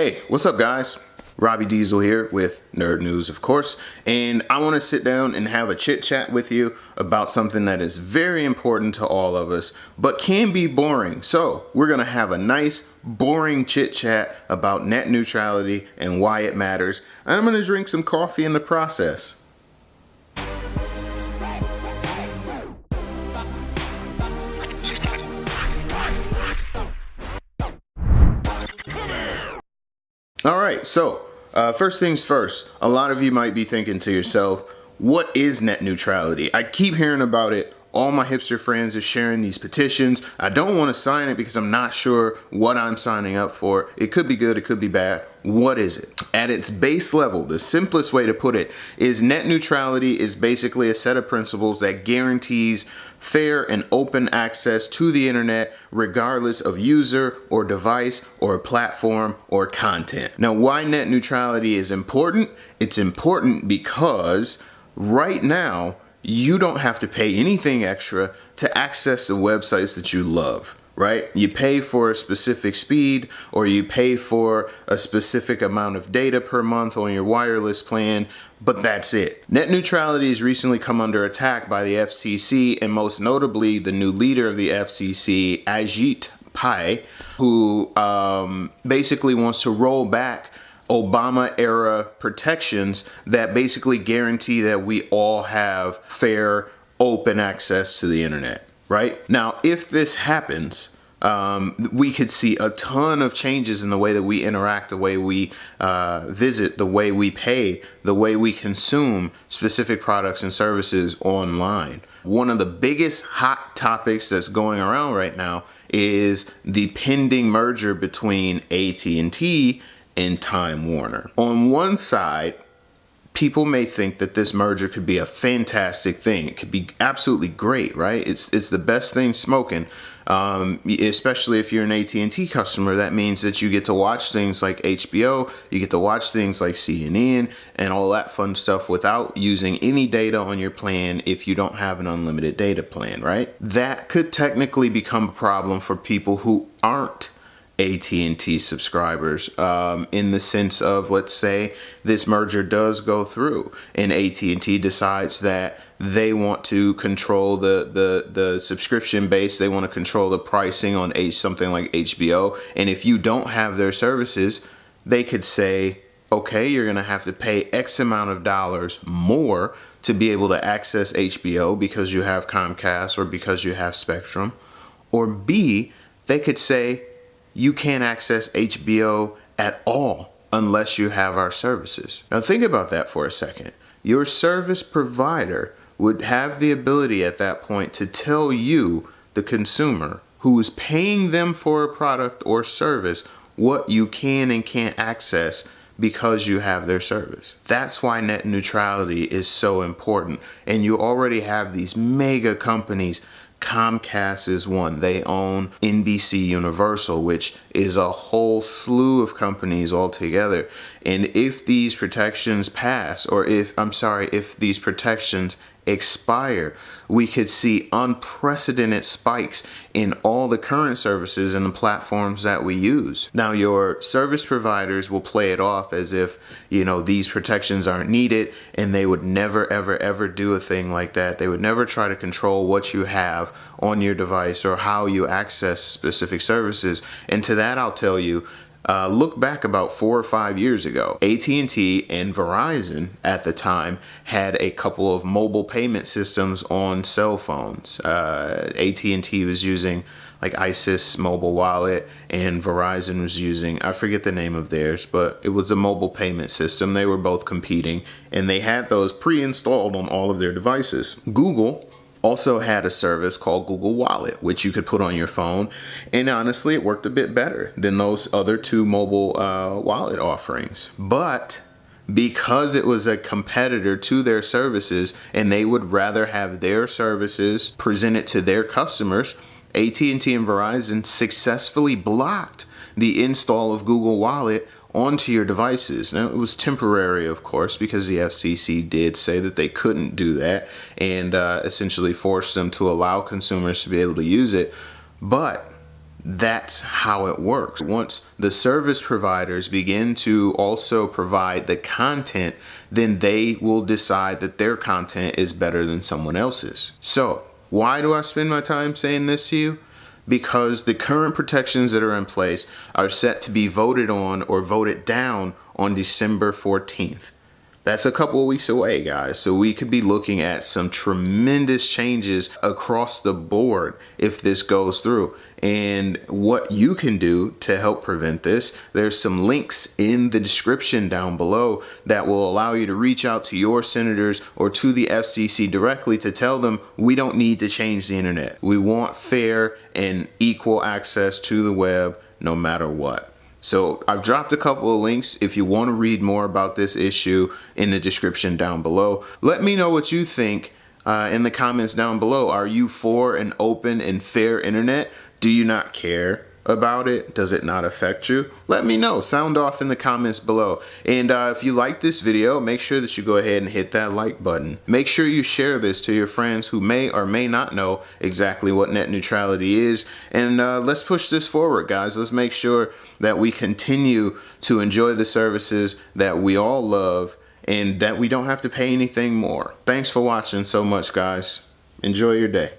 Hey, what's up guys? Robbie Diesel here with Nerd News, of course, and I want to sit down and have a chit chat with you about something that is very important to all of us, but can be boring. So we're going to have a nice, boring chit chat about net neutrality and why it matters. And I'm going to drink some coffee in the process. All right, so first things first, a lot of you might be thinking to yourself, what is net neutrality? I keep hearing about it. All my hipster friends are sharing these petitions. I don't want to sign it because I'm not sure what I'm signing up for. It could be good, it could be bad. What is it? At its base level, the simplest way to put it is net neutrality is basically a set of principles that guarantees fair and open access to the internet regardless of user or device or platform or content. Now, why net neutrality is important? It's important because right now you don't have to pay anything extra to access the websites that you love. Right? You pay for a specific speed or you pay for a specific amount of data per month on your wireless plan, but that's it. Net neutrality has recently come under attack by the FCC, and most notably the new leader of the FCC, Ajit Pai, who basically wants to roll back Obama era protections that basically guarantee that we all have fair, open access to the internet. Right? Now, if this happens, we could see a ton of changes in the way that we interact, the way we visit, the way we pay, the way we consume specific products and services online. One of the biggest hot topics that's going around right now is the pending merger between AT&T and Time Warner. On one side, people may think that this merger could be a fantastic thing. It could be absolutely great, right? It's the best thing smoking, especially if you're an AT&T customer. That means that you get to watch things like HBO, you get to watch things like CNN and all that fun stuff without using any data on your plan if you don't have an unlimited data plan, right? That could technically become a problem for people who aren't AT&T subscribers, in the sense of, let's say this merger does go through and AT&T decides that they want to control the subscription base, they want to control the pricing on something like HBO, and if you don't have their services, they could say, okay, you're going to have to pay X amount of dollars more to be able to access HBO because you have Comcast or because you have Spectrum. Or B, they could say, you can't access HBO at all unless you have our services. Now think about that for a second. Your service provider would have the ability at that point to tell you, the consumer, who is paying them for a product or service, what you can and can't access because you have their service. That's why net neutrality is so important. And you already have these mega companies. Comcast is one. They own NBC Universal, which is a whole slew of companies altogether. And if these protections pass, or if these protections expire, we could see unprecedented spikes in all the current services and the platforms that we use. Now, your service providers will play it off as if, these protections aren't needed, and they would never, ever, ever do a thing like that. They would never try to control what you have on your device or how you access specific services. And to that, I'll tell you, look back about 4 or 5 years ago. AT&T and Verizon at the time had a couple of mobile payment systems on cell phones. AT&T was using like ISIS mobile wallet, and Verizon was using, I forget the name of theirs, but it was a mobile payment system. They were both competing, and they had those pre-installed on all of their devices. Google also had a service called Google Wallet, which you could put on your phone. And honestly, it worked a bit better than those other two mobile wallet offerings. But because it was a competitor to their services and they would rather have their services presented to their customers, AT&T and Verizon successfully blocked the install of Google Wallet onto your devices. Now, it was temporary, of course, because the FCC did say that they couldn't do that and essentially forced them to allow consumers to be able to use it. But That's how it works. Once the service providers begin to also provide the content, then they will decide that their content is better than someone else's. So why do I spend my time saying this to you? Because the current protections that are in place are set to be voted on or voted down on December 14th. That's a couple of weeks away, guys. So we could be looking at some tremendous changes across the board if this goes through. And what you can do to help prevent this, there's some links in the description down below that will allow you to reach out to your senators or to the FCC directly to tell them we don't need to change the internet. We want fair and equal access to the web no matter what. So I've dropped a couple of links if you want to read more about this issue in the description down below. Let me know what you think in the comments down below. Are you for an open and fair internet? Do you not care about it? Does it not affect you? Let me know. Sound off in the comments below. And if you like this video, make sure that you go ahead and hit that like button. Make sure you share this to your friends who may or may not know exactly what net neutrality is. And let's push this forward, guys. Let's make sure that we continue to enjoy the services that we all love and that we don't have to pay anything more. Thanks for watching so much, guys. Enjoy your day.